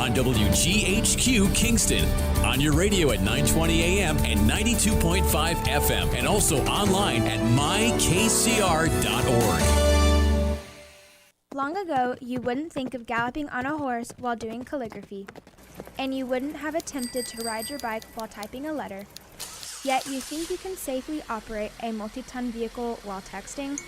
on WGHQ Kingston, on your radio at 920 AM and 92.5 FM, and also online at mykcr.org. Long ago, you wouldn't think of galloping on a horse while doing calligraphy, and you wouldn't have attempted to ride your bike while typing a letter. Yet you think you can safely operate a multi-ton vehicle while texting?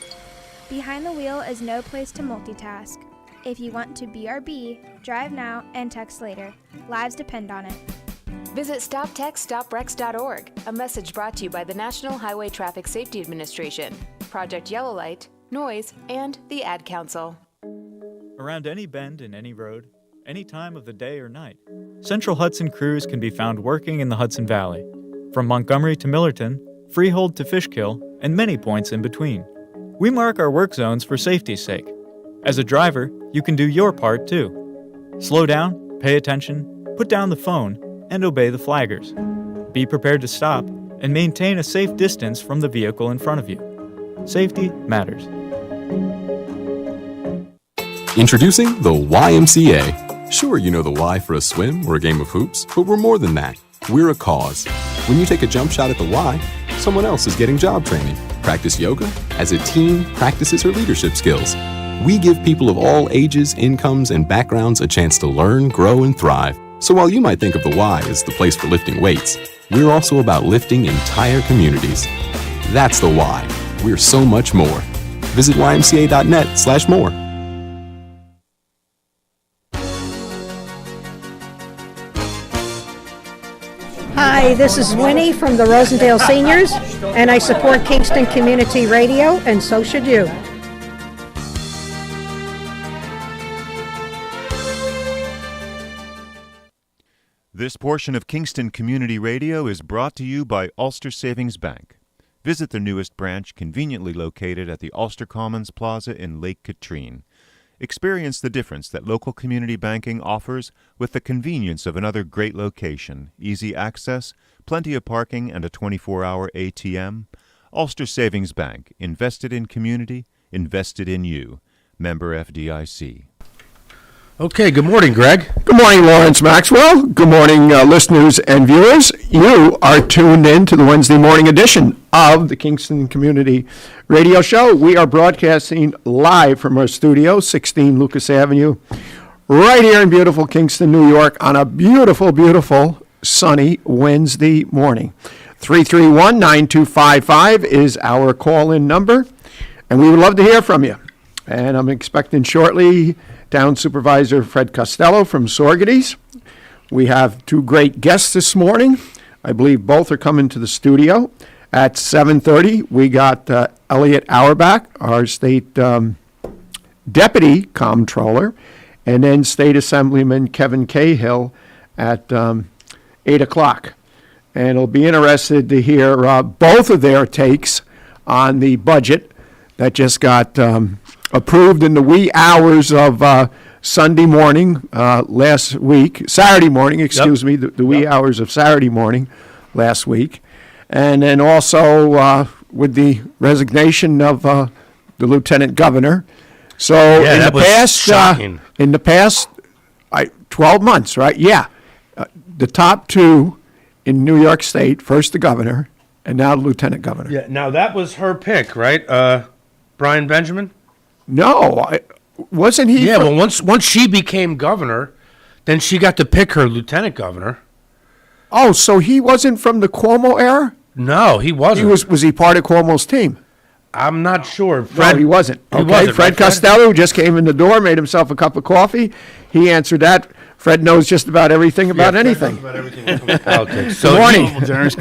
Behind the wheel is no place to multitask. If you want to BRB, drive now and text later. Lives depend on it. Visit StopTextStopWrecks.org, a message brought to you by the National Highway Traffic Safety Administration, Project Yellow Light, Noise, and the Ad Council. Around any bend in any road, any time of the day or night, Central Hudson crews can be found working in the Hudson Valley, from Montgomery to Millerton, Freehold to Fishkill, and many points in between. We mark our work zones for safety's sake. As a driver, you can do your part too. Slow down, pay attention, put down the phone, and obey the flaggers. Be prepared to stop and maintain a safe distance from the vehicle in front of you. Safety matters. Introducing the YMCA. Sure, you know the Y for a swim or a game of hoops, but we're more than that. We're a cause. When you take a jump shot at the Y, someone else is getting job training. Practice yoga as a team practices her leadership skills. We give people of all ages, incomes, and backgrounds a chance to learn, grow, and thrive. So while you might think of the Y as the place for lifting weights, we're also about lifting entire communities. That's the Y. We're so much more. Visit ymca.net/more. Hi, this is Winnie from the Rosendale Seniors, and I support Kingston Community Radio, and so should you. This portion of Kingston Community Radio is brought to you by Ulster Savings Bank. Visit their newest branch, conveniently located at the Ulster Commons Plaza in Lake Katrine. Experience the difference that local community banking offers with the convenience of another great location, easy access, plenty of parking, and a 24-hour ATM. Ulster Savings Bank, invested in community, invested in you. Member FDIC. Okay, good morning, Greg. Good morning, Lawrence Maxwell. Good morning, listeners and viewers. You are tuned in to the Wednesday morning edition of the Kingston Community Radio Show. We are broadcasting live from our studio, 16 Lucas Avenue, right here in beautiful Kingston, New York, on a beautiful, beautiful sunny Wednesday morning. 331-9255 is our call-in number, and we would love to hear from you. And I'm expecting shortly Town Supervisor Fred Costello from Sorgeties. We have two great guests this morning. I believe both are coming to the studio. At 7:30, we got Elliot Auerbach, our state deputy comptroller, and then State Assemblyman Kevin Cahill at 8 o'clock. And it'll be interested to hear both of their takes on the budget that just got approved in the wee hours of Saturday morning, the wee hours of Saturday morning last week. And then also with the resignation of the lieutenant governor. So in the past 12 months, right? Yeah. The top two in New York State, first the governor, and now the lieutenant governor. Yeah. Now that was her pick, right? Brian Benjamin? No, wasn't he? Yeah, well, once she became governor, then she got to pick her lieutenant governor. Oh, so he wasn't from the Cuomo era? No, he wasn't. Was he part of Cuomo's team? I'm not sure. Fred, no, he wasn't. Okay, wasn't, Fred Costello, who just came in the door, made himself a cup of coffee. He answered that. Fred knows just about everything about anything. Fred knows about everything. Okay. So good morning. Good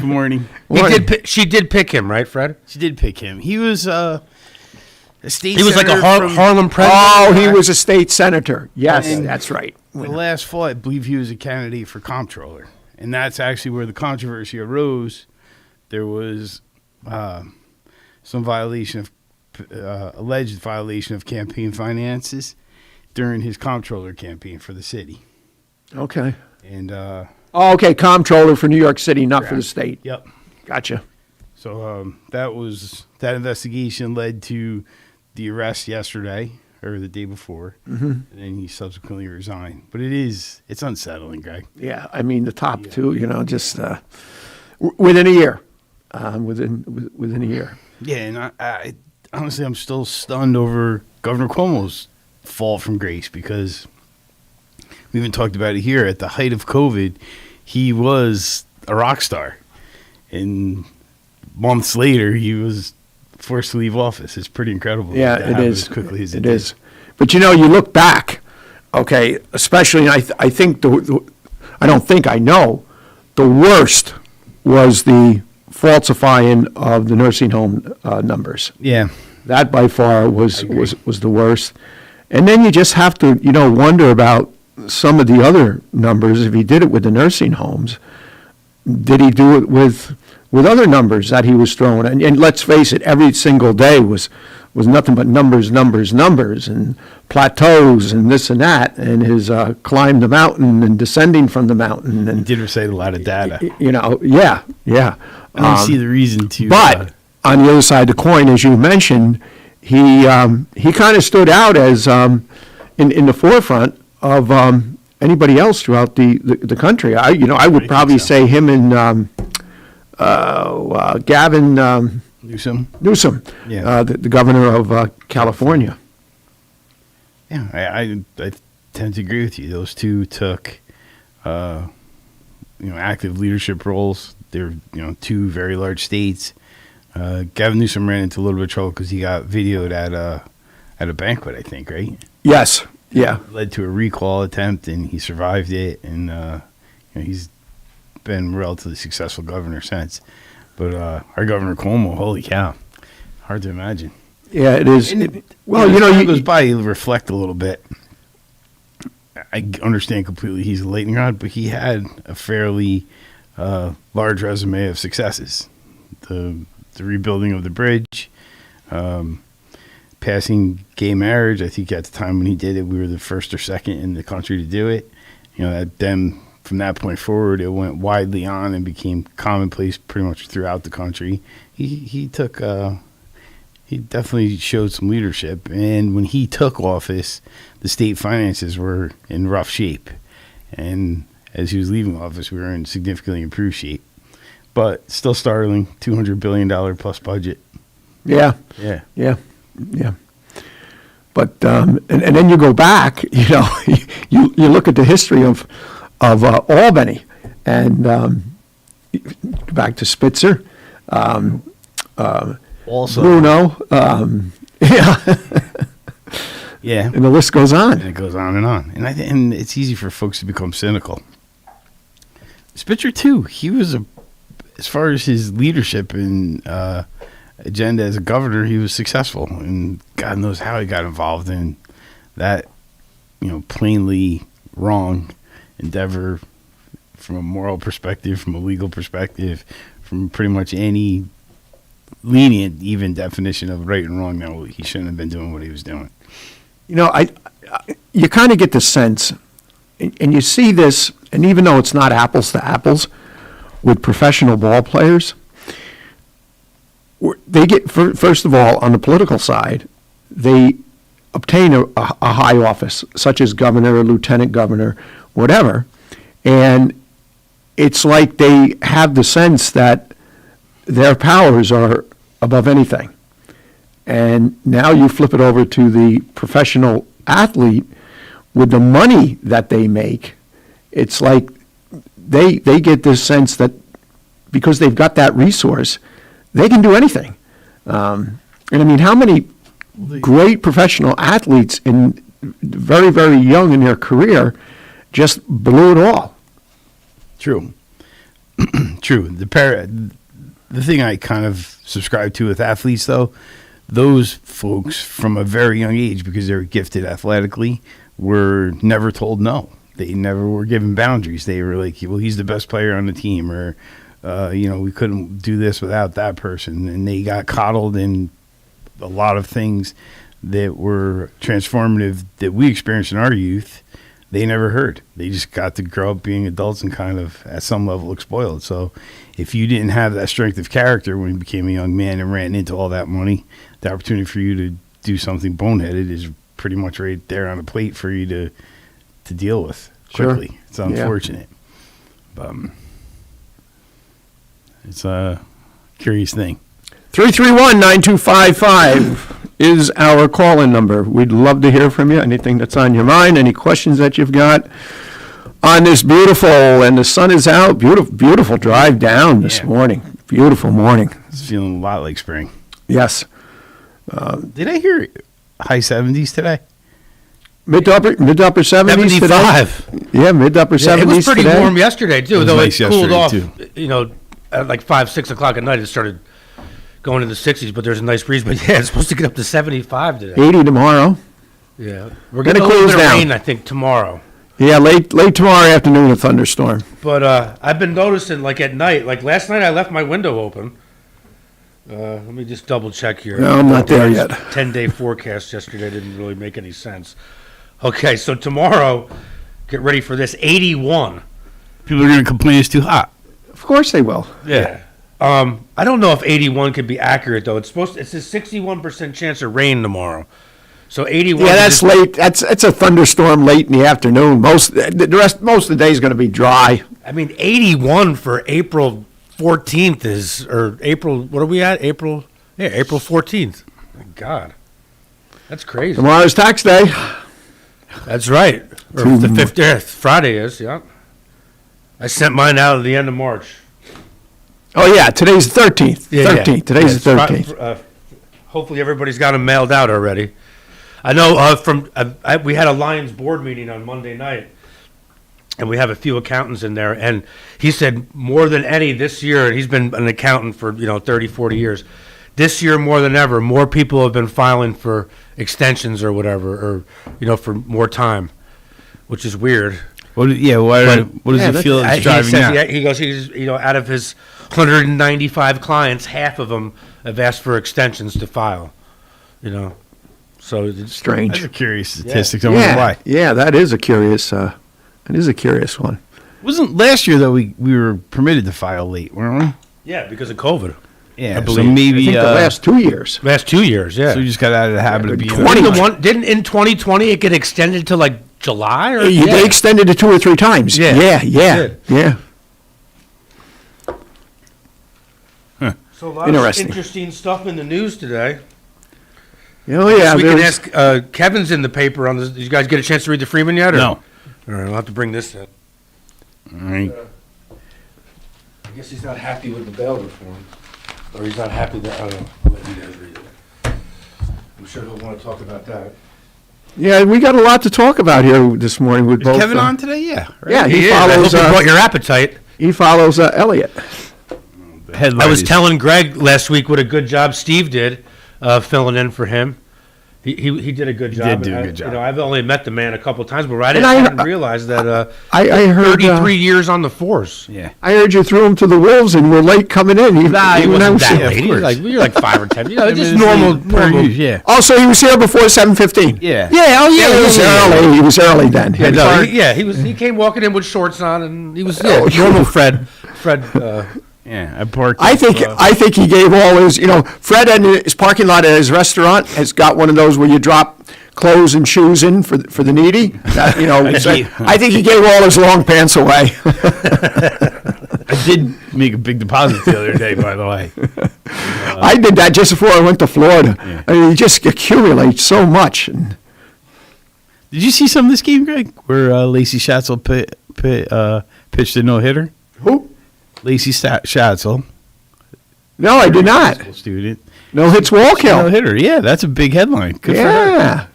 morning. She did pick him, right, Fred? She did pick him. He was a state He was like a senator Harlem president. Oh, he was a state senator. Yes, that's right. The last fall, I believe he was a candidate for comptroller. And that's actually where the controversy arose. There was some alleged violation of campaign finances during his comptroller campaign for the city. Okay. And okay, comptroller for New York City, not for the state. Yep. Gotcha. So that investigation led to the arrest yesterday, or the day before, Mm-hmm. and then he subsequently resigned. But it's unsettling, Greg. Yeah, I mean, the top two, just within a year. Within a year. Yeah, and I honestly, I'm still stunned over Governor Cuomo's fall from grace, because we even talked about it here. At the height of COVID, he was a rock star, and months later, he was forced to leave office. It's pretty incredible. Yeah, that it happened is. as quickly as it did. is. But you look back, okay, especially, and I think I don't think I know, the worst was the falsifying of the nursing home numbers. Yeah. That by far was the worst. And then you just have to, wonder about some of the other numbers. If he did it with the nursing homes, did he do it with other numbers that he was throwing? And let's face it, every single day was nothing but numbers, and plateaus and this and that, and his climb the mountain and descending from the mountain. And He did recite a lot of data. Yeah. I don't see the reason to. But on the other side of the coin, as you mentioned, he kind of stood out as in the forefront of anybody else throughout the country. I would probably say him and Gavin Newsom. Yeah. The governor of California. Yeah, I tend to agree with you. Those two took, active leadership roles. They're, two very large states. Gavin Newsom ran into a little bit of trouble because he got videoed at a banquet, I think, right? Yes. Yeah. Led to a recall attempt, and he survived it, and he's been a relatively successful governor since. But our Governor Cuomo, holy cow, hard to imagine. Yeah, it is. Time goes by, you reflect a little bit. I understand completely he's a lightning rod, but he had a fairly large resume of successes. The rebuilding of the bridge, passing gay marriage. I think at the time when he did it, we were the first or second in the country to do it. Then from that point forward, it went widely on and became commonplace pretty much throughout the country. He took. He definitely showed some leadership, and when he took office, the state finances were in rough shape, and as he was leaving office, we were in significantly improved shape, but still startling, $200 billion plus budget. Yeah. But and then you go back, you look at the history of Albany, and back to Spitzer. Also, Bruno, yeah, and the list goes on. And it goes on and on. And it's easy for folks to become cynical. Spitzer too. He was as far as his leadership and agenda as a governor, he was successful. And God knows how he got involved in that, plainly wrong endeavor from a moral perspective, from a legal perspective, from pretty much any lenient even definition of right and wrong. No, he shouldn't have been doing what he was doing. You kind of get the sense, and you see this, and even though it's not apples to apples with professional ball players, they get, first of all, on the political side, they obtain a high office, such as governor or lieutenant governor, whatever, and it's like they have the sense that their powers are above anything. And now you flip it over to the professional athlete with the money that they make. It's like they get this sense that because they've got that resource, they can do anything. And I mean, how many great professional athletes in very, very young in their career just blew it all? True. True. The thing I kind of subscribe to with athletes, though, those folks from a very young age, because they were gifted athletically, were never told no. They never were given boundaries. They were like, well, he's the best player on the team, or, we couldn't do this without that person. And they got coddled in a lot of things that were transformative that we experienced in our youth. They never heard. They just got to grow up being adults and kind of, at some level, look spoiled. So if you didn't have that strength of character when you became a young man and ran into all that money, the opportunity for you to do something boneheaded is pretty much right there on the plate for you to deal with Sure. quickly. It's unfortunate. But it's a curious thing. 331-9255 is our call-in number. We'd love to hear from you. Anything that's on your mind, any questions that you've got on this beautiful, and the sun is out, beautiful drive down this morning. Beautiful morning. It's feeling a lot like spring. Yes. Did I hear high 70s today? Mid to upper 70s 75. today. Yeah, mid to upper 70s It was pretty today. warm yesterday, too, was though nice it cooled yesterday, off, at like 5, 6 o'clock at night. It started going in the 60s, but there's a nice breeze. But, yeah, it's supposed to get up to 75 today. 80 tomorrow. Yeah. We're Then getting it a little cools bit of down. rain, I think, tomorrow. Yeah, late tomorrow afternoon, a thunderstorm. But I've been noticing, like, at night, like last night I left my window open. Let me just double check here. No, I'm not there yet. 10-day forecast yesterday didn't really make any sense. Okay, so tomorrow, get ready for this, 81. People are going to complain it's too hot. Of course they will. Yeah. I don't know if 81 could be accurate, though. It's a 61% chance of rain tomorrow. So 81. Yeah, that's late. That's a thunderstorm late in the afternoon. Most of the day is going to be dry. I mean, 81 for April 14th or April, what are we at? April 14th. My God. That's crazy. Tomorrow's tax day. That's right. Or the 5th, Friday is, yeah. I sent mine out at the end of March. Oh yeah, today's the 13th. Yeah. 13th. Today's the 13th. Hopefully everybody's got them mailed out already. I know we had a Lions board meeting on Monday night, and we have a few accountants in there, and he said more than any this year, and he's been an accountant for 30, 40 years. This year more than ever, more people have been filing for extensions or whatever, or for more time, which is weird. What does he feel is driving that? He goes, out of his 195 clients, half of them have asked for extensions to file. So it's strange. That's a curious statistic. I wonder why. Yeah, that is a curious. one. Wasn't last year though we were permitted to file late, weren't we? Yeah, because of COVID. Yeah, I believe. so maybe I think the last 2 years. Last 2 years, yeah. So we just got out of the habit of being. Didn't in 2020 it get extended to like July or? They extended it 2 or 3 times. Yeah. So a lot of interesting stuff in the news today. Oh yeah, we can ask. Kevin's in the paper on this. Did you guys get a chance to read the Freeman yet? Or? No. All right, I'll have to bring this in. All right. I guess he's not happy with the bail reform, or he's not happy that. I don't know. I'll let you guys read it. I'm sure he'll want to talk about that. Yeah, we got a lot to talk about here this morning with both. Kevin on today? Yeah. Right? Yeah, he follows. I hope you brought your appetite. He follows Elliot. I was telling Greg last week what a good job Steve did filling in for him. He did a good job. He did do a good job. I've only met the man a couple of times, but I didn't realize that I heard 33 years on the force. Yeah. I heard you threw him to the wolves and were late coming in. He wasn't that late. You're like 5 or 10. Just normal. Yeah. Also, he was here before 7:15. Yeah. Yeah. Oh yeah. He was early. He was early then. He came walking in with shorts on, and he was normal. Fred. Yeah, I parked. I think he gave all his. Fred in his parking lot at his restaurant has got one of those where you drop clothes and shoes in for the needy. That, I think he gave all his long pants away. I did make a big deposit the other day, by the way. I did that just before I went to Florida. Yeah. I mean, you just accumulate so much. Did you see some of this game, Greg, where Lacey Schatzel pitched a no-hitter? Who? Lacey Schatzel. No, I did not. Student. No hits, walk kill. No hitter. Yeah, that's a big headline. Good for her.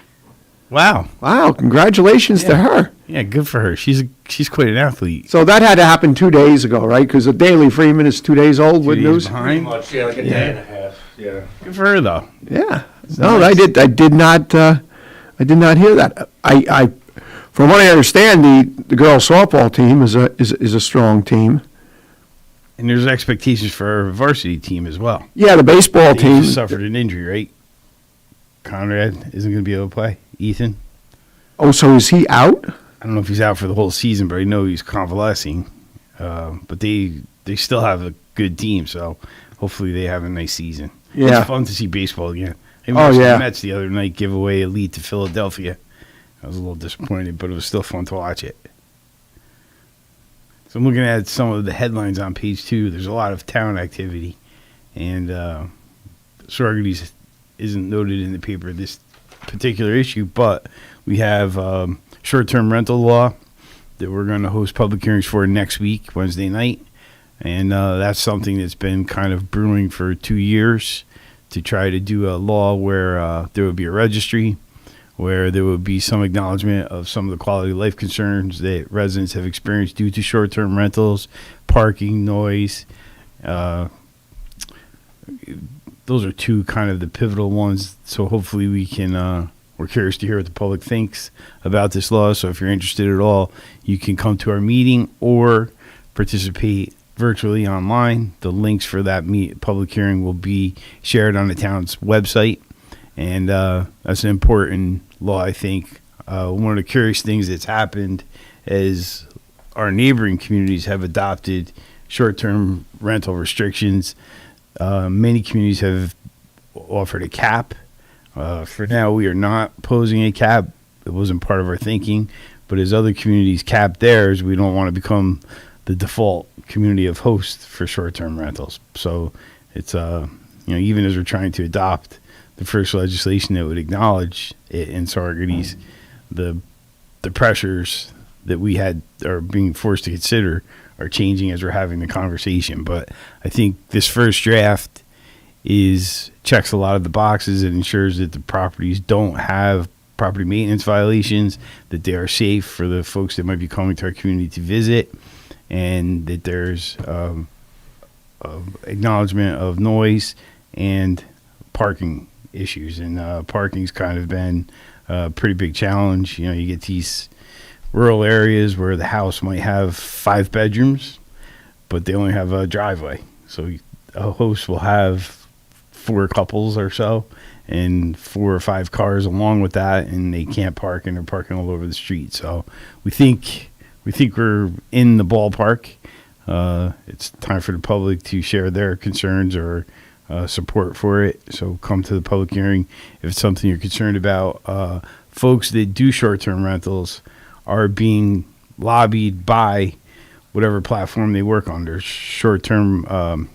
Wow. Congratulations to her. Yeah, good for her. She's quite an athlete. So that had to happen 2 days ago, right? Because the Daily Freeman is 2 days old with news. Pretty much, like a day and a half. Yeah. Good for her, though. Yeah. No, nice. I did not hear that. I from what I understand, the girls softball team is a strong team. And there's expectations for our varsity team as well. Yeah, the baseball team just suffered an injury, right? Conrad isn't going to be able to play. Ethan. Oh, so is he out? I don't know if he's out for the whole season, but I know he's convalescing. But they still have a good team, so hopefully they have a nice season. Yeah. It's fun to see baseball again. We Oh, watched yeah. the Mets the other night give away a lead to Philadelphia. I was a little disappointed, but it was still fun to watch it. So I'm looking at some of the headlines on page 2. There's a lot of town activity, and Sororities isn't noted in the paper this particular issue, but we have short-term rental law that we're going to host public hearings for next week, Wednesday night, and that's something that's been kind of brewing for 2 years to try to do a law where there would be a registry, where there would be some acknowledgement of some of the quality of life concerns that residents have experienced due to short-term rentals, parking, noise. Those are two kind of the pivotal ones. So hopefully we can, we're curious to hear what the public thinks about this law. So if you're interested at all, you can come to our meeting or participate virtually online. The links for that public hearing will be shared on the town's website. And that's an important law, I think. One of the curious things that's happened is our neighboring communities have adopted short-term rental restrictions. Many communities have offered a cap. For now, we are not posing a cap. It wasn't part of our thinking. But as other communities cap theirs, we don't want to become the default community of host for short-term rentals. So it's, even as we're trying to adopt the first legislation that would acknowledge it in Sororities, the pressures that we had are being forced to consider are changing as we're having the conversation. But I think this first draft checks a lot of the boxes and ensures that the properties don't have property maintenance violations, that they are safe for the folks that might be coming to our community to visit, and that there's acknowledgement of noise and parking issues. And parking's kind of been a pretty big challenge. You get these rural areas where the house might have 5 bedrooms, but they only have a driveway. So a host will have 4 couples or so and 4 or 5 cars along with that, and they can't park, and they're parking all over the street. So we think we're in the ballpark. It's time for the public to share their concerns or support for it. So come to the public hearing if it's something you're concerned about. Folks that do short-term rentals are being lobbied by whatever platform they work on. There's short-term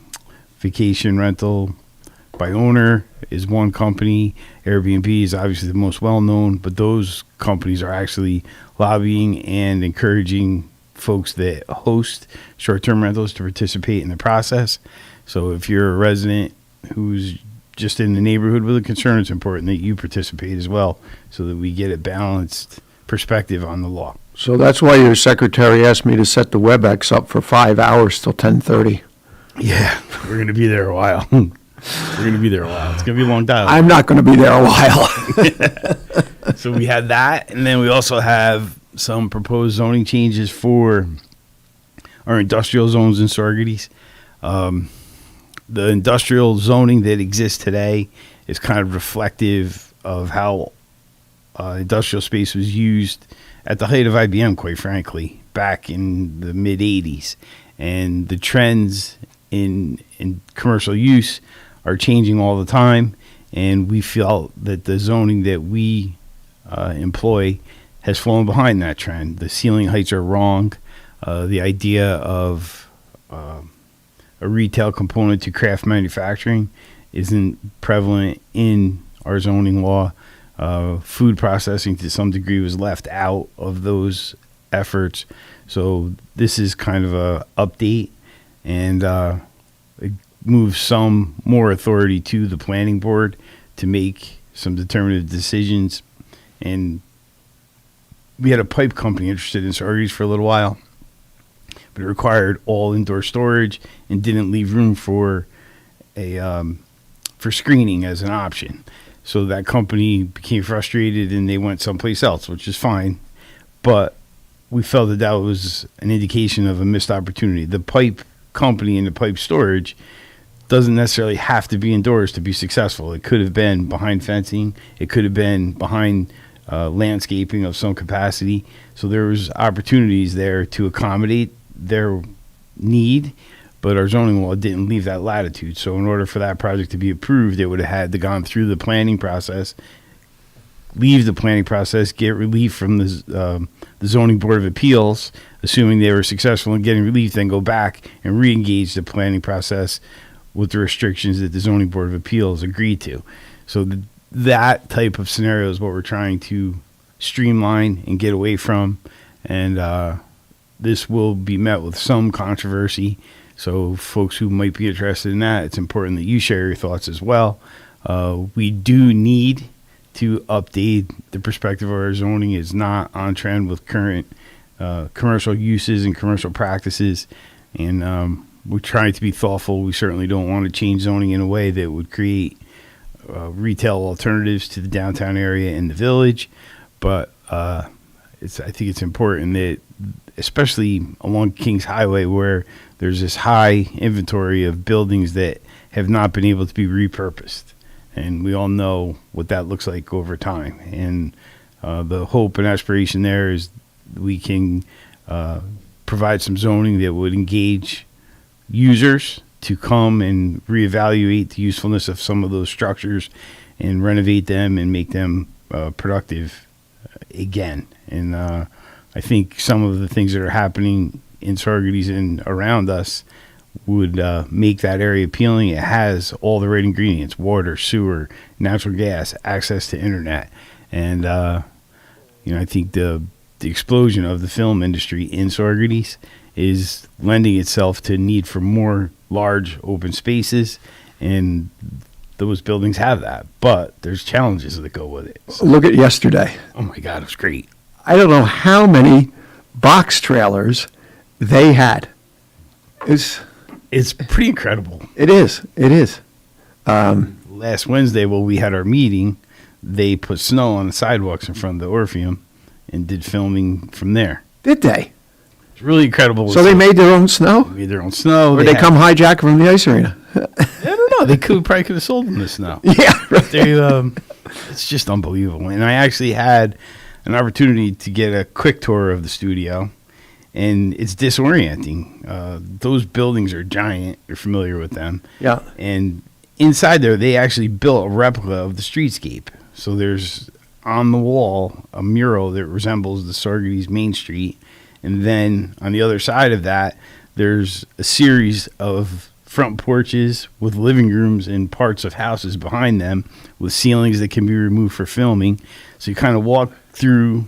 vacation rental by owner is one company. Airbnb is obviously the most well-known, but those companies are actually lobbying and encouraging folks that host short-term rentals to participate in the process. So if you're a resident who's just in the neighborhood with a concern, it's important that you participate as well so that we get a balanced perspective on the law. So that's why your secretary asked me to set the WebEx up for 5 hours till 10:30. Yeah, we're going to be there a while. It's going to be a long time. I'm not going to be there a while. So we had that, and then we also have some proposed zoning changes for our industrial zones in Sororities. The industrial zoning that exists today is kind of reflective of how industrial space was used at the height of IBM, quite frankly, back in the mid-'80s. And the trends in commercial use are changing all the time, and we feel that the zoning that we employ has fallen behind that trend. The ceiling heights are wrong. The idea of a retail component to craft manufacturing isn't prevalent in our zoning law. Food processing to some degree was left out of those efforts. So this is kind of a update, and it moves some more authority to the planning board to make some determinative decisions. And we had a pipe company interested in Sororities for a little while, but it required all indoor storage and didn't leave room for for screening as an option. So that company became frustrated and they went someplace else, which is fine. But we felt that that was an indication of a missed opportunity. The pipe company and the pipe storage doesn't necessarily have to be indoors to be successful. It could have been behind fencing. It could have been behind landscaping of some capacity. So there was opportunities there to accommodate their need, but our zoning law didn't leave that latitude. So in order for that project to be approved, it would have had to gone through the planning process, leave the planning process, get relief from the zoning board of appeals, assuming they were successful in getting relief, then go back and re-engage the planning process with the restrictions that the zoning board of appeals agreed to. So that type of scenario is what we're trying to streamline and get away from. And this will be met with some controversy. So folks who might be interested in that, it's important that you share your thoughts as well. We do need to update the perspective of our zoning. Is not on trend with current commercial uses and commercial practices. And we're trying to be thoughtful. We certainly don't want to change zoning in a way that would create retail alternatives to the downtown area and the village. But I think it's important that, especially along Kings Highway, where there's this high inventory of buildings that have not been able to be repurposed. And we all know what that looks like over time. And the hope and aspiration there is we can provide some zoning that would engage users to come and reevaluate the usefulness of some of those structures and renovate them and make them productive again. And I think some of the things that are happening in Saugerties and around us would make that area appealing. It has all the right ingredients: water, sewer, natural gas, access to internet. And I think the explosion of the film industry in Saugerties is lending itself to need for more large open spaces, and those buildings have that, but there's challenges that go with it. So, Look at yesterday. oh my God, it was great. I don't know how many box trailers they had. It's pretty incredible. It is. Last Wednesday, while we had our meeting, they put snow on the sidewalks in front of the Orpheum and did filming from there. Did they? It's really incredible. So they made their own snow? Made their own snow. Or they come hijack from the ice arena? I don't know. They probably could have sold them the snow. Yeah, right. It's just unbelievable. And I actually had an opportunity to get a quick tour of the studio, and it's disorienting. Those buildings are giant. You're familiar with them. Yeah. And inside there, they actually built a replica of the streetscape. So there's on the wall a mural that resembles the Saugerties Main Street. And then on the other side of that, there's a series of front porches with living rooms and parts of houses behind them with ceilings that can be removed for filming. So you kind of walk through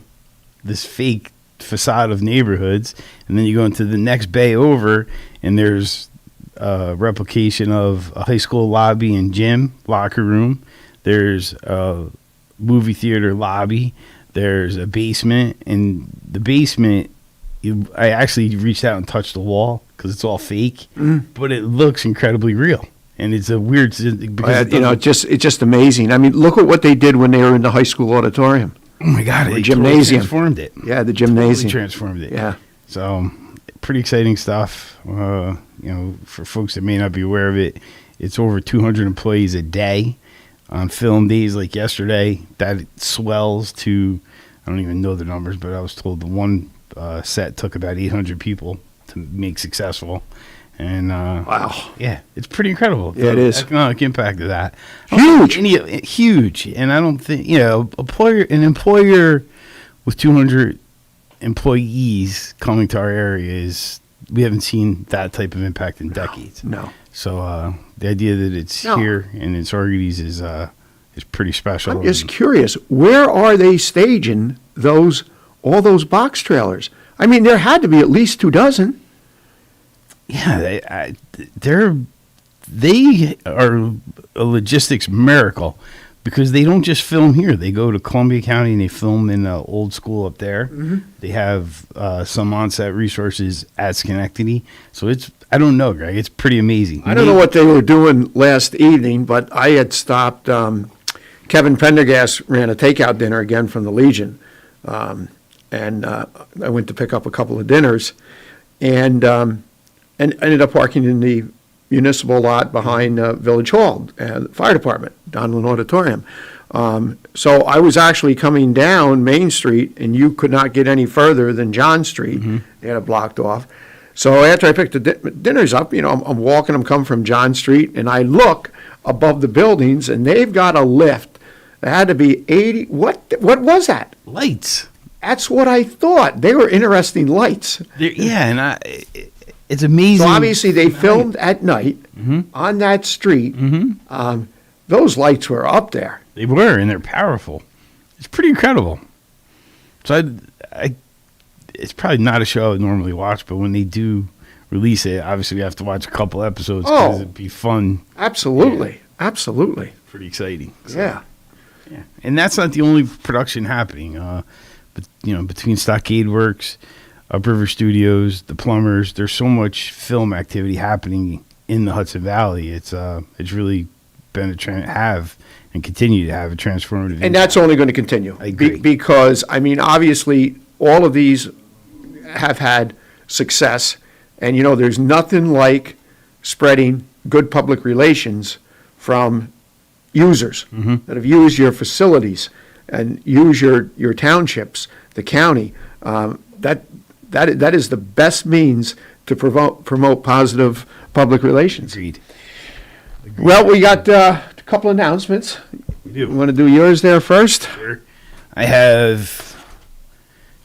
this fake facade of neighborhoods, and then you go into the next bay over, and there's a replication of a high school lobby and gym, locker room. There's a movie theater lobby. There's a basement, and the basement, I actually reached out and touched the wall because it's all fake, but it looks incredibly real. And it's a weird, because it's just amazing. I mean, look at what they did when they were in the high school auditorium. Oh my God, The they gymnasium. totally transformed it. Yeah, the gymnasium. Totally transformed it. Yeah. So pretty exciting stuff. For folks that may not be aware of it, it's over 200 employees a day. On film days like yesterday, that swells to, I don't even know the numbers, but I was told the one set took about 800 people to make successful. And wow, yeah, it's pretty incredible. Yeah, it is. Economic impact of that, huge. And I don't think an employer with 200 employees coming to our area we haven't seen that type of impact in decades. No. So the idea that it's here and in Saugerties is pretty special. I'm just curious, where are they staging all those box trailers? I mean, there had to be at least 24. Yeah, they are a logistics miracle because they don't just film here. They go to Columbia County and they film in the old school up there. Mm-hmm. They have some on-set resources at Schenectady. So I don't know, Greg. It's pretty amazing. I don't know what they were doing last evening, but I had stopped. Kevin Pendergast ran a takeout dinner again from the Legion. And I went to pick up a couple of dinners and ended up parking in the municipal lot behind Village Hall, the fire department, Donlin Auditorium. So I was actually coming down Main Street, and you could not get any further than John Street. Mm-hmm. They had it blocked off. So after I picked the dinners up, I'm walking, I'm coming from John Street, and I look above the buildings, and they've got a lift that had to be 80. What was that? Lights. That's what I thought. They were interesting lights. It's amazing. So obviously they filmed at night on that street. Those lights were up there. They were, and they're powerful. It's pretty incredible. So it's probably not a show I would normally watch, but when they do release it, obviously we have to watch a couple episodes because it'd be fun. Absolutely. Absolutely. Pretty exciting. So, yeah. And that's not the only production happening. But between Stockade Works, Upriver Studios, the Plumbers, there's so much film activity happening in the Hudson Valley. It's really been have and continue to have a transformative impact. And that's only going to continue. I agree. Because, obviously, all of these have had success. And, there's nothing like spreading good public relations from users that have used your facilities and use your townships, the county. That is the best means to promote positive public relations. Agreed. Well, we got a couple announcements. We do. You want to do yours there first? Sure. I have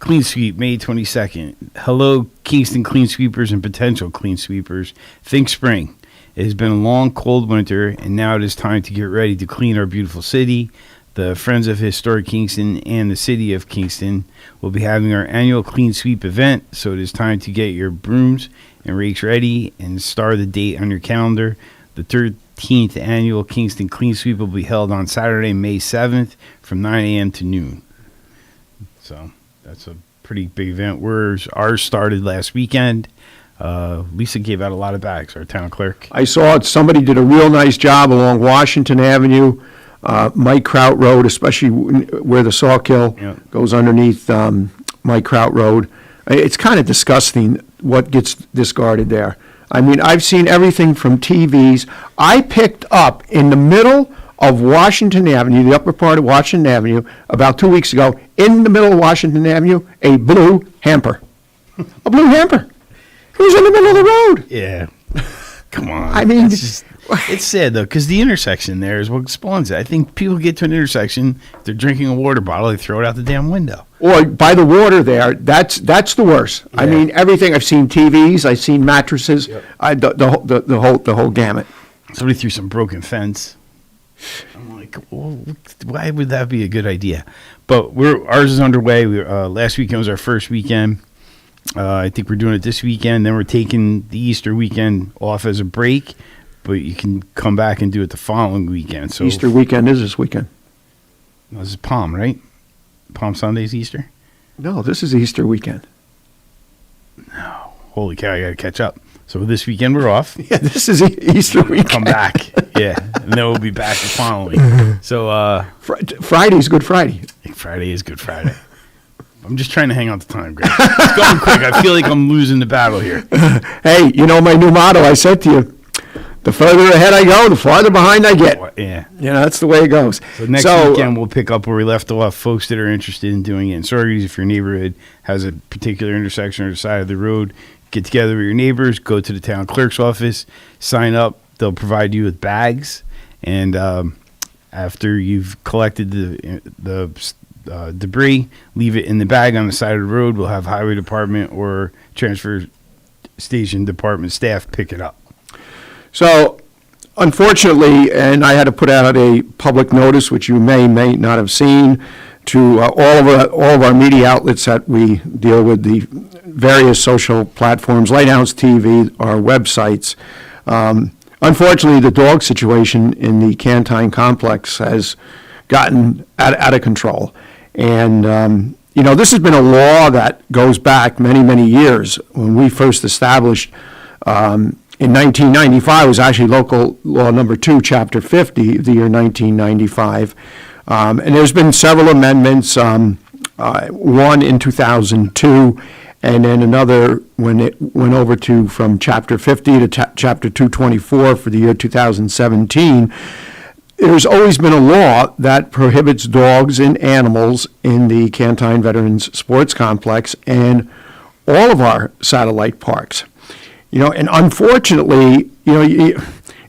Clean Sweep, May 22nd. Hello, Kingston clean sweepers and potential clean sweepers. Think spring. It has been a long, cold winter, and now it is time to get ready to clean our beautiful city. The Friends of Historic Kingston and the City of Kingston will be having our annual Clean Sweep event, so it is time to get your brooms and rakes ready and star the date on your calendar. The 13th annual Kingston Clean Sweep will be held on Saturday, May 7th from 9 a.m. to noon. So that's a pretty big event. Ours started last weekend. Lisa gave out a lot of bags, our town clerk. I saw it. Somebody did a real nice job along Washington Avenue, Mike Kraut Road, especially where the Sawkill goes underneath Mike Kraut Road. It's kind of disgusting what gets discarded there. I've seen everything from TVs. I picked up in the middle of Washington Avenue, the upper part of Washington Avenue, about 2 weeks ago, in the middle of Washington Avenue, a blue hamper. A blue hamper. It was in the middle of the road. Yeah. Come on. It's sad, though, because the intersection there is what spawns it. I think people get to an intersection, if they're drinking a water bottle, they throw it out the damn window. Or by the water there, that's the worst. Yeah. Everything. I've seen TVs, I've seen mattresses, the whole gamut. Somebody threw some broken fence. I'm like, well, why would that be a good idea? But ours is underway. Last weekend was our first weekend. I think we're doing it this weekend. Then we're taking the Easter weekend off as a break, but you can come back and do it the following weekend. So Easter weekend is this weekend. No, this is Palm, right? Palm Sunday's Easter? No, this is Easter weekend. No. Holy cow, I got to catch up. So this weekend we're off. Yeah, this is Easter weekend. Come back. Yeah. And then we'll be back the following. So Friday's Good Friday. Friday is Good Friday. I'm just trying to hang out the time, Greg. It's going quick. I feel like I'm losing the battle here. Hey, my new motto, I said to you, the further ahead I go, the farther behind I get. Yeah. That's the way it goes. So next weekend we'll pick up where we left off. Folks that are interested in doing it in Sorties, if your neighborhood has a particular intersection or the side of the road, get together with your neighbors, go to the town clerk's office, sign up. They'll provide you with bags. And after you've collected the debris, leave it in the bag on the side of the road. We'll have highway department or transfer station department staff pick it up. So, unfortunately, and I had to put out a public notice, which you may not have seen, to all of our media outlets that we deal with, the various social platforms, Lighthouse TV, our websites. Unfortunately, the dog situation in the Cantine complex has gotten out of control. And, this has been a law that goes back many, many years. When we first established in 1995, it was actually local law number 2, chapter 50, the year 1995. And there's been several amendments, one in 2002, and then another when it went over from chapter 50 to chapter 224 for the year 2017. There's always been a law that prohibits dogs and animals in the Cantine Veterans Sports Complex and all of our satellite parks. And unfortunately, you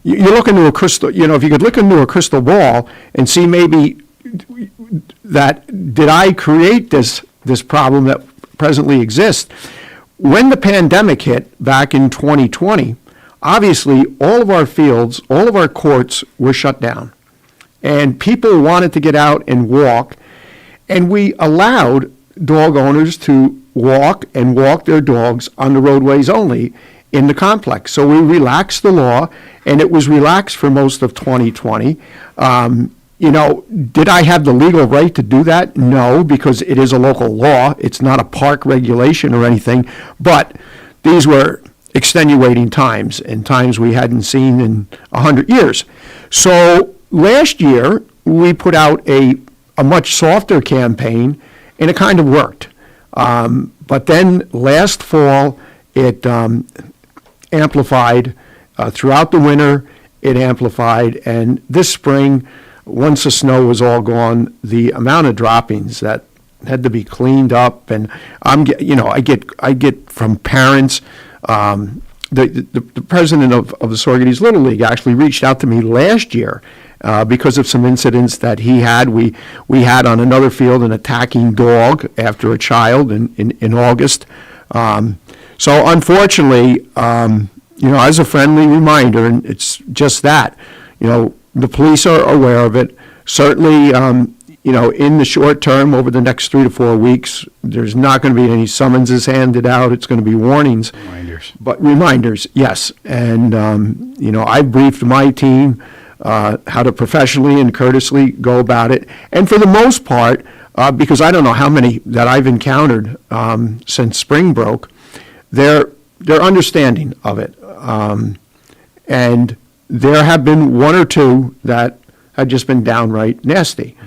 look into a crystal, if you could look into a crystal ball and see maybe that, did I create this problem that presently exists? When the pandemic hit back in 2020, obviously all of our fields, all of our courts were shut down. And people wanted to get out and walk, and we allowed dog owners to walk their dogs on the roadways only in the complex. So we relaxed the law, and it was relaxed for most of 2020. Did I have the legal right to do that? No, because it is a local law. It's not a park regulation or anything. But these were extenuating times, and times we hadn't seen in 100 years. So last year, we put out a much softer campaign, and it kind of worked. But then last fall, it amplified. Throughout the winter, it amplified. And this spring, once the snow was all gone, the amount of droppings that had to be cleaned up, and I get from parents. The president of the Sorgaties Little League actually reached out to me last year because of some incidents that he had. We had on another field an attacking dog after a child in August. So unfortunately, as a friendly reminder, and it's just that, the police are aware of it. Certainly, in the short term, over the next 3 to 4 weeks, there's not going to be any summonses handed out. It's going to be warnings. Reminders. But reminders, yes. And, I've briefed my team how to professionally and courteously go about it. And for the most part, because I don't know how many that I've encountered since spring broke, they're understanding of it. And there have been one or two that had just been downright nasty.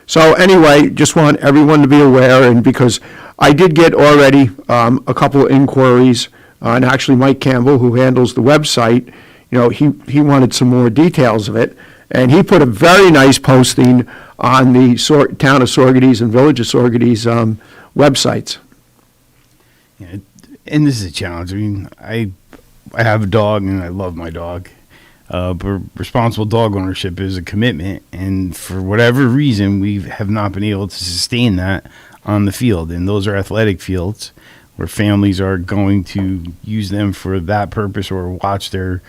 So anyway, just want everyone to be aware, and because I did get already a couple of inquiries, and actually Mike Campbell, who handles the website, he wanted some more details of it, and he put a very nice posting on the Town of Sorgaties and Village of Sorgaties websites. Yeah, and this is a challenge. I mean, I have a dog, and I love my dog. But responsible dog ownership is a commitment, and for whatever reason, we have not been able to sustain that on the field. And those are athletic fields where families are going to use them for that purpose or watch their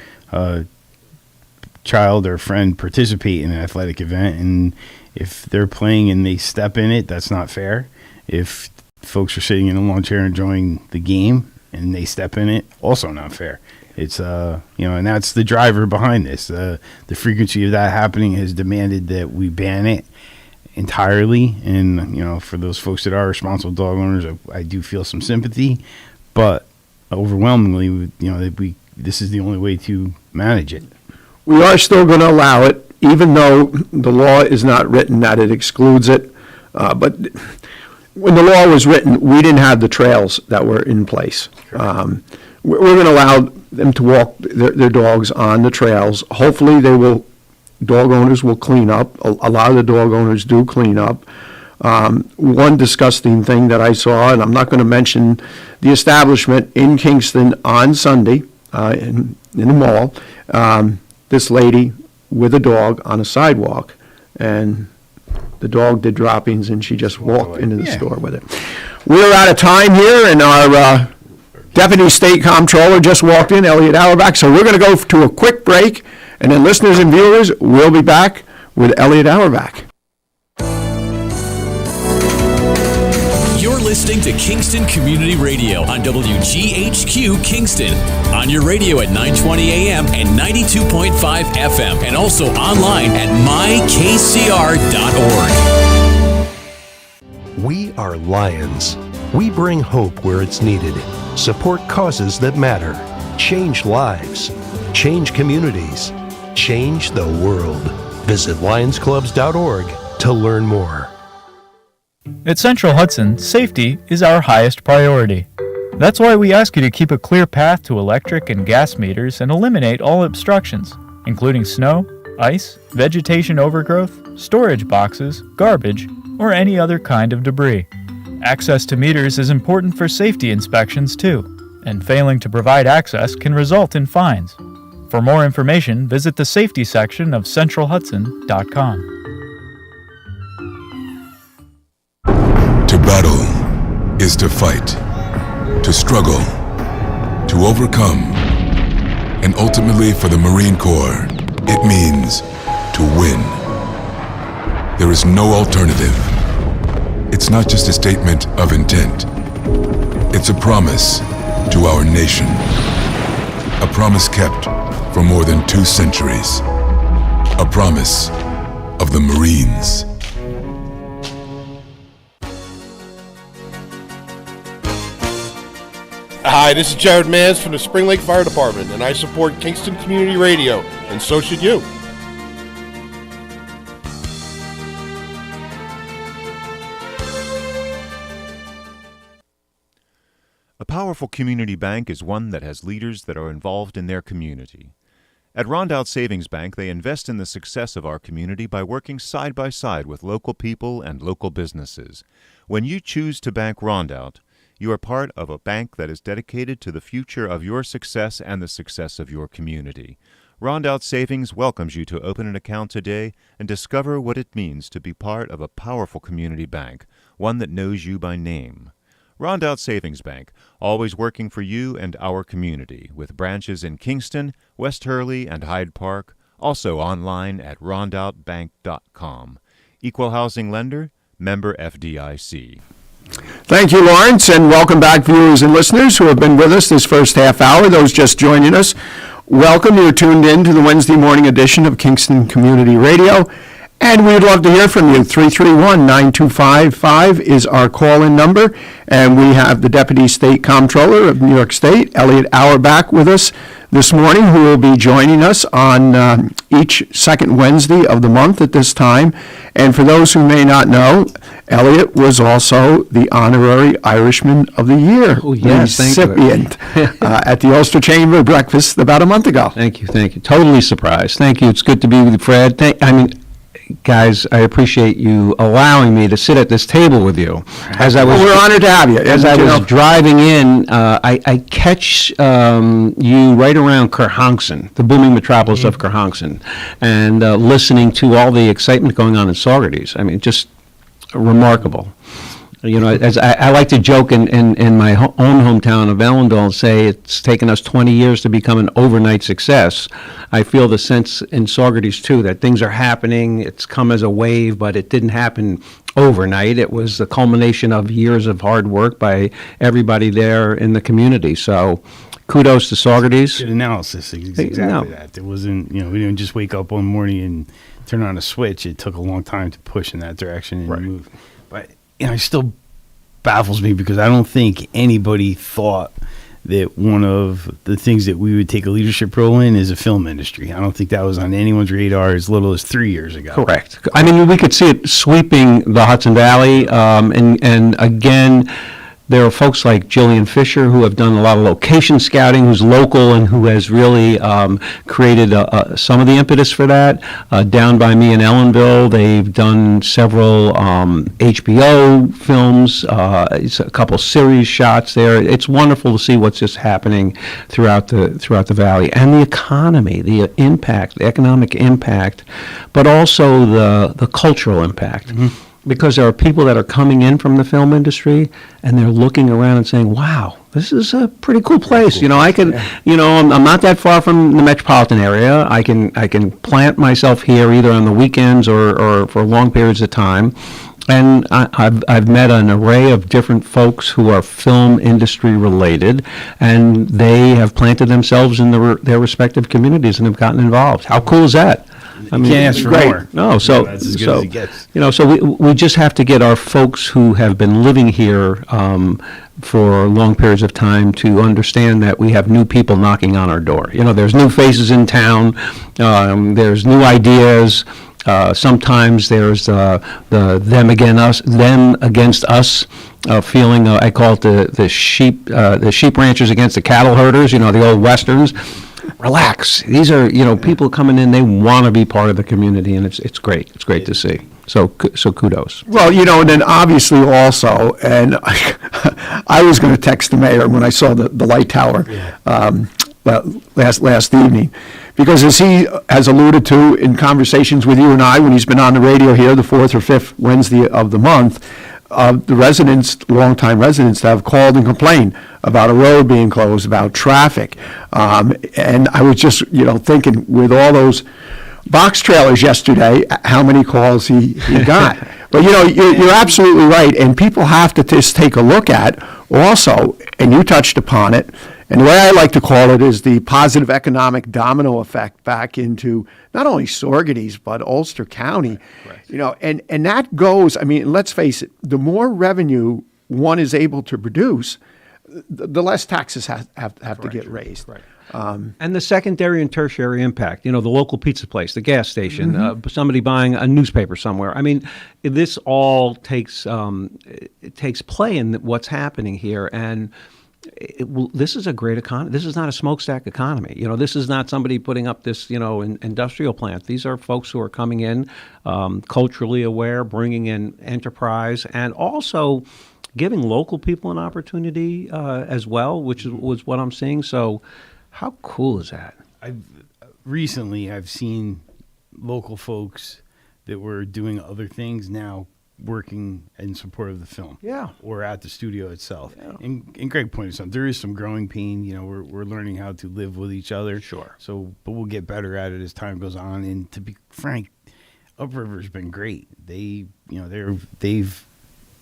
child or friend participate in an athletic event. And if they're playing and they step in it, that's not fair. If folks are sitting in a lawn chair enjoying the game and they step in it, also not fair. It's and that's the driver behind this. The frequency of that happening has demanded that we ban it entirely. And for those folks that are responsible dog owners, I do feel some sympathy, but overwhelmingly, this is the only way to manage it. We are still going to allow it, even though the law is not written that it excludes it. But when the law was written, we didn't have the trails that were in place. We're going to allow them to walk their dogs on the trails. Hopefully dog owners will clean up. A lot of the dog owners do clean up. One disgusting thing that I saw, and I'm not going to mention the establishment in Kingston on Sunday in the mall, this lady with a dog on a sidewalk, and the dog did droppings, and she just walked into the store with it. We're out of time here, and our Deputy State Comptroller just walked in, Elliot Auerbach, so we're going to go to a quick break, and then listeners and viewers, we'll be back with Elliot Auerbach. You're listening to Kingston Community Radio on WGHQ Kingston. On your radio at 920 AM and 92.5 FM, and also online at mykcr.org. We are Lions. We bring hope where it's needed, support causes that matter, change lives, change communities, change the world. Visit lionsclubs.org to learn more. At Central Hudson, safety is our highest priority. That's why we ask you to keep a clear path to electric and gas meters and eliminate all obstructions, including snow, ice, vegetation overgrowth, storage boxes, garbage, or any other kind of debris. Access to meters is important for safety inspections too, and failing to provide access can result in fines. For more information, visit the safety section of centralhudson.com. To battle is to fight, to struggle, to overcome, and ultimately for the Marine Corps, it means to win. There is no alternative. It's not just a statement of intent. It's a promise to our nation. A promise kept for more than 2 centuries. A promise of the Marines. Hi, this is Jared Mans from the Spring Lake Fire Department, and I support Kingston Community Radio, and so should you. A powerful community bank is one that has leaders that are involved in their community. At Rondeau Savings Bank, they invest in the success of our community by working side by side with local people and local businesses. When you choose to bank Rondeau, you are part of a bank that is dedicated to the future of your success and the success of your community. Rondeau Savings welcomes you to open an account today and discover what it means to be part of a powerful community bank, one that knows you by name. Rondeau Savings Bank, always working for you and our community, with branches in Kingston, West Hurley, and Hyde Park, also online at rondeaubank.com. Equal housing lender, member FDIC. Thank you, Lawrence, and welcome back, viewers and listeners who have been with us this first half hour. Those just joining us, welcome. You're tuned in to the Wednesday morning edition of Kingston Community Radio, and we'd love to hear from you. 331-9255 is our call-in number, and we have the Deputy State Comptroller of New York State, Elliot Auerbach, with us this morning, who will be joining us on each second Wednesday of the month at this time. And for those who may not know, Elliot was also the Honorary Irishman of the Year recipient at the Ulster Chamber breakfast about a month ago. Thank you. Totally surprised. Thank you. It's good to be with you, Fred. Guys, I appreciate you allowing me to sit at this table with you. We're honored to have you. As I was driving in, I catch you right around Kerhonkson, the booming metropolis of Kerhonkson, and listening to all the excitement going on in Saugerties. I mean, just remarkable. You know, as I like to joke in my own hometown of Ellendale and say it's taken us 20 years to become an overnight success. I feel the sense in Saugerties, too, that things are happening. It's come as a wave, but it didn't happen overnight. It was the culmination of years of hard work by everybody there in the community. So kudos to Saugerties. Good analysis. Exactly that. It wasn't, we didn't just wake up one morning and turn on a switch. It took a long time to push in that direction and move. But it still baffles me because I don't think anybody thought that one of the things that we would take a leadership role in is a film industry. I don't think that was on anyone's radar as little as 3 years ago. Correct. I mean, we could see it sweeping the Hudson Valley, and again, there are folks like Jillian Fisher who have done a lot of location scouting, who's local and who has really created some of the impetus for that. Down by me in Ellenville, they've done several HBO films, a couple series shots there. It's wonderful to see what's just happening throughout the valley, and the economy, the impact, the economic impact, but also the cultural impact. Mm-hmm. Because there are people that are coming in from the film industry and they're looking around and saying, wow, this is a pretty cool place. I'm not that far from the metropolitan area. I can plant myself here either on the weekends or for long periods of time. And I've met an array of different folks who are film industry related, and they have planted themselves in their respective communities and have gotten involved. How cool is that? I mean, can't ask for more. No, that's as good as it gets. So we just have to get our folks who have been living here for long periods of time to understand that we have new people knocking on our door. There's new faces in town. There's new ideas. Sometimes there's the them against us feeling. I call it the sheep ranchers against the cattle herders. The old westerns. Relax. These are people coming in. They want to be part of the community, and it's great. It's great to see. So kudos. Well, and then obviously also, and I was going to text the mayor when I saw the light tower last evening, because as he has alluded to in conversations with you and I when he's been on the radio here the 4th or 5th Wednesday of the month, the residents, longtime residents, have called and complained about a road being closed, about traffic. And I was just, thinking with all those box trailers yesterday, how many calls he got. But, you're absolutely right. And people have to just take a look at also, and you touched upon it, and the way I like to call it is the positive economic domino effect back into not only Saugerties, but Ulster County. Right. And that goes, let's face it, the more revenue one is able to produce, the less taxes have to get raised. Right. And the secondary and tertiary impact, the local pizza place, the gas station, somebody buying a newspaper somewhere. This all takes play in what's happening here. And this is a great economy. This is not a smokestack economy. This is not somebody putting up this, industrial plant. These are folks who are coming in, culturally aware, bringing in enterprise, and also giving local people an opportunity as well, which was what I'm seeing. So how cool is that? Recently I've seen local folks that were doing other things now working in support of the film, or at the studio itself. Yeah. And Greg pointed out there is some growing pain. We're learning how to live with each other. Sure. So, but we'll get better at it as time goes on. And to be frank, Upriver's been great. They've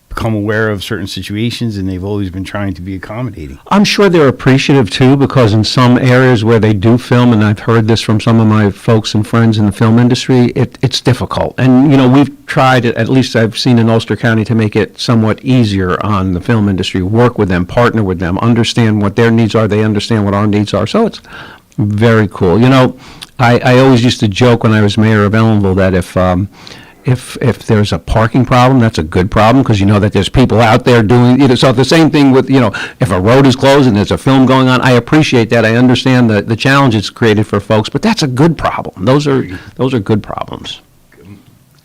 become aware of certain situations, and they've always been trying to be accommodating. I'm sure they're appreciative too, because in some areas where they do film, and I've heard this from some of my folks and friends in the film industry, it's difficult. And we've tried, at least I've seen in Ulster County, to make it somewhat easier on the film industry. Work with them, partner with them, understand what their needs are. They understand what our needs are. So it's very cool. I always used to joke when I was mayor of Ellenville that if there's a parking problem, that's a good problem, because that there's people out there doing so the same thing with if a road is closed and there's a film going on. I appreciate that. I understand the challenge it's created for folks, but that's a good problem. Those are good problems.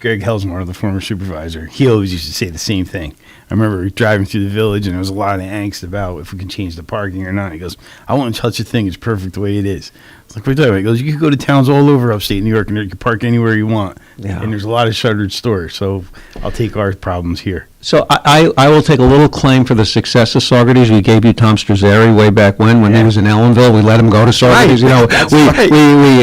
Greg Helsmore, the former supervisor, he always used to say the same thing. I remember driving through the village, and there was a lot of angst about if we can change the parking or not. He goes, I won't touch a thing. It's perfect the way it is. It's like, what are you talking about? He goes, you can go to towns all over upstate New York, and you can park anywhere you want. Yeah. And there's a lot of shuttered stores, so I'll take our problems here. So I will take a little claim for the success of Saugerties. We gave you Tom Strazzeri way back when he was in Ellenville. We let him go to Saugerties. Right.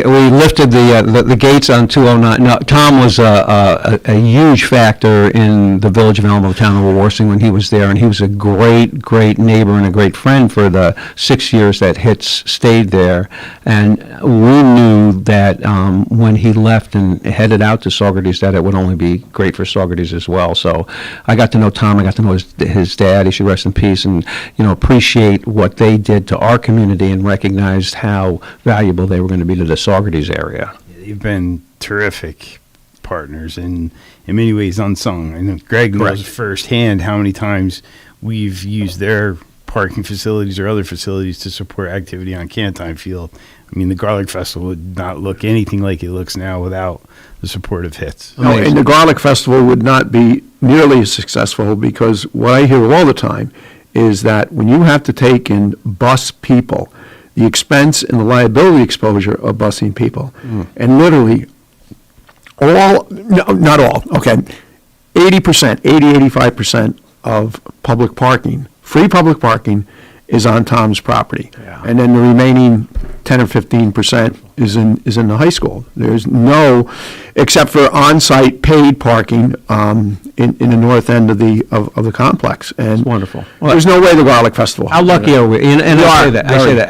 We lifted the gates on 209. No, Tom was a huge factor in the village of Ellenville, town of Warsing, when he was there, and he was a great neighbor and a great friend for the 6 years that Hits stayed there. And we knew that when he left and headed out to Saugerties, that it would only be great for Saugerties as well. So I got to know Tom. I got to know his dad. He should rest in peace. And appreciate what they did to our community, and recognized how valuable they were going to be to the Saugerties area. They've been terrific partners, and in many ways unsung. I know Greg knows firsthand how many times we've used their parking facilities or other facilities to support activity on Cantine Field. The Garlic Festival would not look anything like it looks now without the support of Hits. No, and the Garlic Festival would not be nearly as successful, because what I hear all the time is that when you have to take and bus people, the expense and the liability exposure of busing people, and literally not all, 85% of public parking, free public parking, is on Tom's property. Yeah. And then the remaining 10 or 15% is in the high school. There's no, except for on-site paid parking in the north end of the complex. And it's wonderful. Well, there's no way the Garlic Festival. How lucky are we? And I say that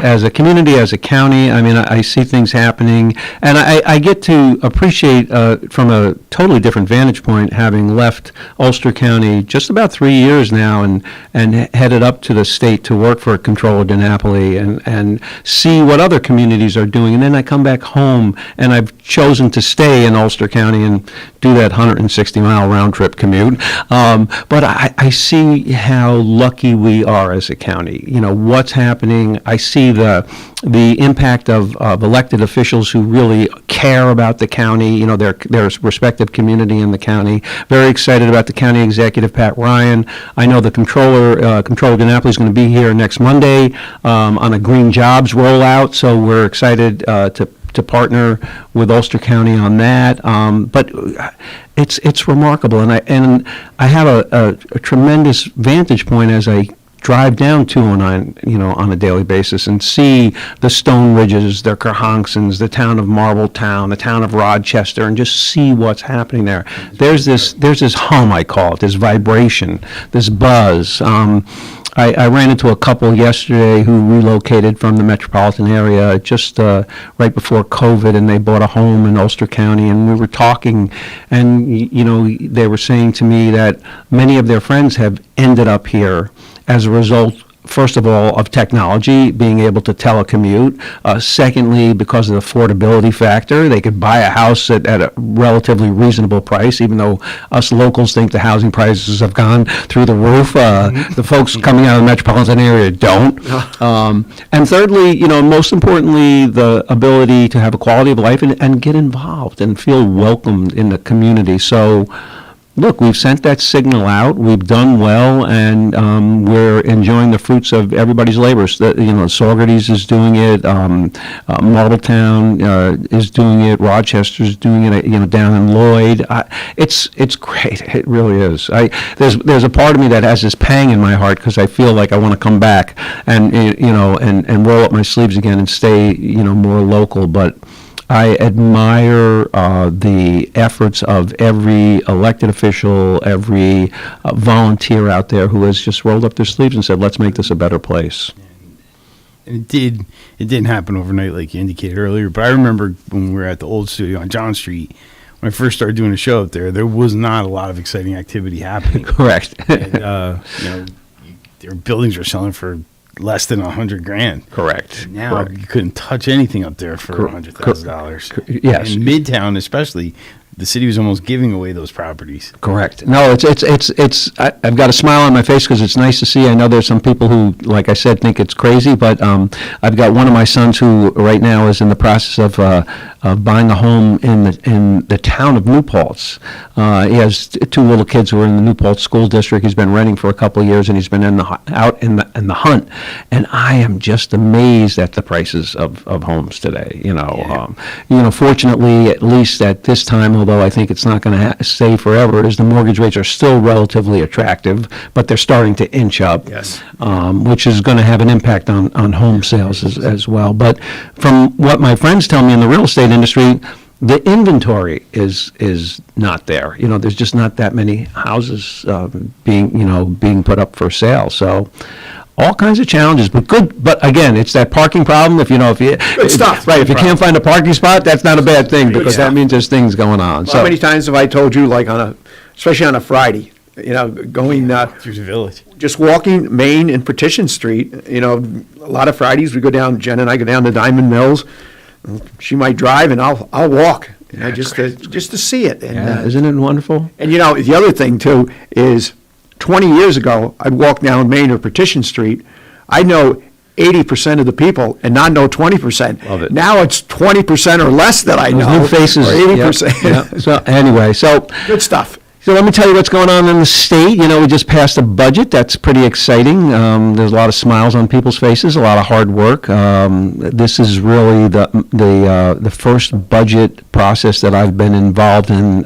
as a community, as a county. I see things happening, and I get to appreciate from a totally different vantage point, having left Ulster County just about 3 years now, and headed up to the state to work for Comptroller DiNapoli, and see what other communities are doing. And then I come back home, and I've chosen to stay in Ulster County and do that 160-mile round-trip commute. But I see how lucky we are as a county. What's happening. I see the impact of elected officials who really care about the county, their respective community in the county. Very excited about the county executive, Pat Ryan. I know the Comptroller Ganapoli is going to be here next Monday on a green jobs rollout, so we're excited to partner with Ulster County on that. But it's remarkable, and I have a tremendous vantage point as I drive down 209, on a daily basis and see the Stone Ridges, the Kerhonkstons, the town of Marbletown, the town of Rochester, and just see what's happening there. There's this hum, I call it, this vibration, this buzz. I ran into a couple yesterday who relocated from the metropolitan area just right before COVID, and they bought a home in Ulster County, and we were talking, and they were saying to me that many of their friends have ended up here as a result, first of all, of technology, being able to telecommute. Secondly, because of the affordability factor, they could buy a house at a relatively reasonable price, even though us locals think the housing prices have gone through the roof. The folks coming out of the metropolitan area don't. And thirdly, most importantly, the ability to have a quality of life and get involved and feel welcomed in the community. So, look, we've sent that signal out. We've done well, and we're enjoying the fruits of everybody's labors. Saugerties is doing it. Marbletown is doing it. Rochester is doing it. Down in Lloyd. It's great. It really is. There's a part of me that has this pang in my heart because I feel like I want to come back and and roll up my sleeves again and stay more local, but I admire the efforts of every elected official, every volunteer out there who has just rolled up their sleeves and said, let's make this a better place. And it didn't happen overnight like you indicated earlier, but I remember when we were at the old studio on John Street, when I first started doing a show up there was not a lot of exciting activity happening. Correct. And, their buildings were selling for less than $100,000. Correct. Now Correct. you couldn't touch anything up there for $100,000. Yes. In Midtown, especially, the city was almost giving away those properties. Correct. No, I've got a smile on my face because it's nice to see. I know there's some people who, like I said, think it's crazy, but I've got one of my sons who right now is in the process of buying a home in the town of New Paltz. He has two little kids who are in the New Paltz school district. He's been renting for a couple of years, and he's been out in the hunt. And I am just amazed at the prices of homes today. Fortunately, at least at this time, although I think it's not going to stay forever, is the mortgage rates are still relatively attractive, but they're starting to inch up. Yes. Which is going to have an impact on home sales as well. But from what my friends tell me in the real estate industry, the inventory is not there. There's just not that many houses being put up for sale. So all kinds of challenges, but good. But again, it's that parking problem. If you good stuff. Right. If you can't find a parking spot, that's not a bad thing because that means there's things going on. How many times have I told you, like especially on a Friday, going through the village, just walking Main and Petition Street. A lot of Fridays we go down. Jen and I go down to Diamond Mills. She might drive, and I'll walk. Just to see it. And, isn't it wonderful? And the other thing too is, 20 years ago, I'd walk down Main or Petition Street. I know 80% of the people and not know 20%. Love it. Now it's 20% or less that I Those know. new faces. Or 80%. Yep. So anyway, good stuff. So let me tell you what's going on in the state. We just passed a budget. That's pretty exciting. There's a lot of smiles on people's faces, a lot of hard work. This is really the first budget process that I've been involved in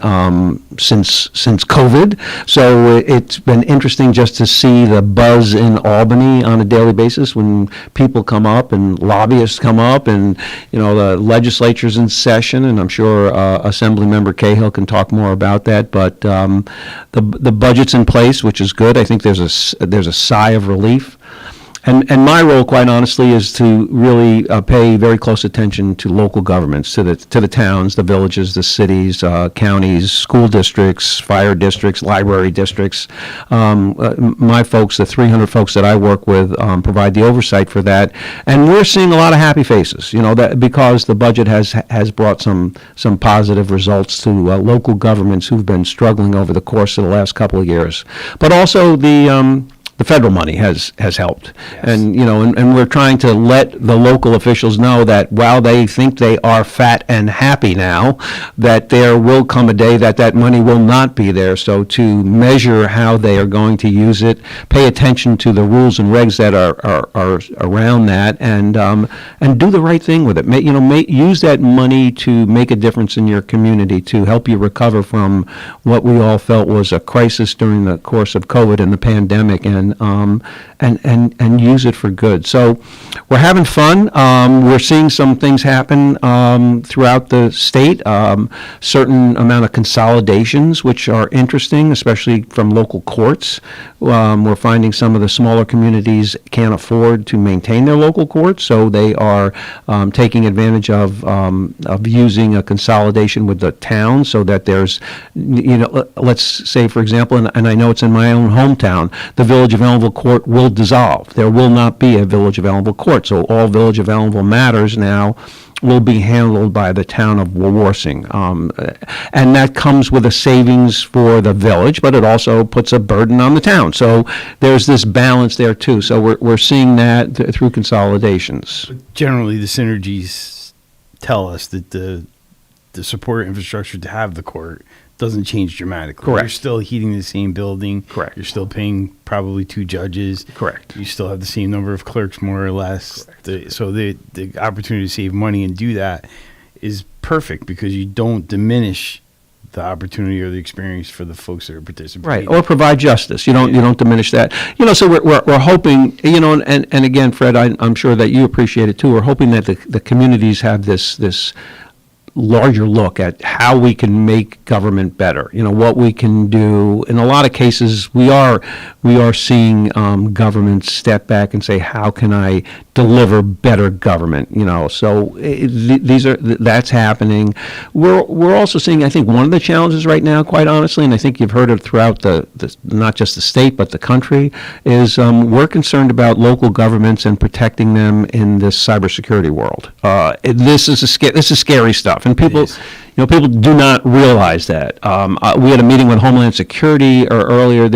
since COVID. So it's been interesting just to see the buzz in Albany on a daily basis when people come up and lobbyists come up and the legislature's in session, and I'm sure Assemblymember Cahill can talk more about that. But the budget's in place, which is good. I think there's a sigh of relief. And my role, quite honestly, is to really pay very close attention to local governments, to the towns, the villages, the cities, counties, school districts, fire districts, library districts. My folks, the 300 folks that I work with, provide the oversight for that, and we're seeing a lot of happy faces. That because the budget has brought some positive results to local governments who've been struggling over the course of the last couple of years, but also the federal money has helped. Yes. And we're trying to let the local officials know that while they think they are fat and happy now, that there will come a day that money will not be there. So to measure how they are going to use it, pay attention to the rules and regs that are around that, and do the right thing with it. Use that money to make a difference in your community, to help you recover from what we all felt was a crisis during the course of COVID and the pandemic, and use it for good. So we're having fun. We're seeing some things happen throughout the state. Certain amount of consolidations, which are interesting, especially from local courts. We're finding some of the smaller communities can't afford to maintain their local courts, so they are taking advantage of using a consolidation with the town, so that there's, let's say, for example, and I know it's in my own hometown, the Village of Ellenville Court will dissolve. There will not be a Village of Ellenville Court, so all Village of Ellenville matters now will be handled by the town of Wawarsing. And that comes with a savings for the village, but it also puts a burden on the town. So there's this balance there too. So we're seeing that through consolidations. Generally, the synergies tell us that the support infrastructure to have the court doesn't change dramatically. Correct. You're still heating the same building. Correct. You're still paying probably 2 judges. Correct. You still have the same number of clerks, more or less. So the opportunity to save money and do that is perfect, because you don't diminish the opportunity or the experience for the folks that are participating. Right, or provide justice. You don't diminish that. So we're hoping, and again, Fred, I'm sure that you appreciate it too. We're hoping that the communities have this larger look at how we can make government better. What we can do. In a lot of cases, we are seeing governments step back and say, how can I deliver better government? So that's happening. We're also seeing, I think, one of the challenges right now, quite honestly, and I think you've heard it throughout the not just the state but the country, is we're concerned about local governments and protecting them in this cybersecurity world. This is scary stuff. And people do not realize that. We had a meeting with Homeland Security earlier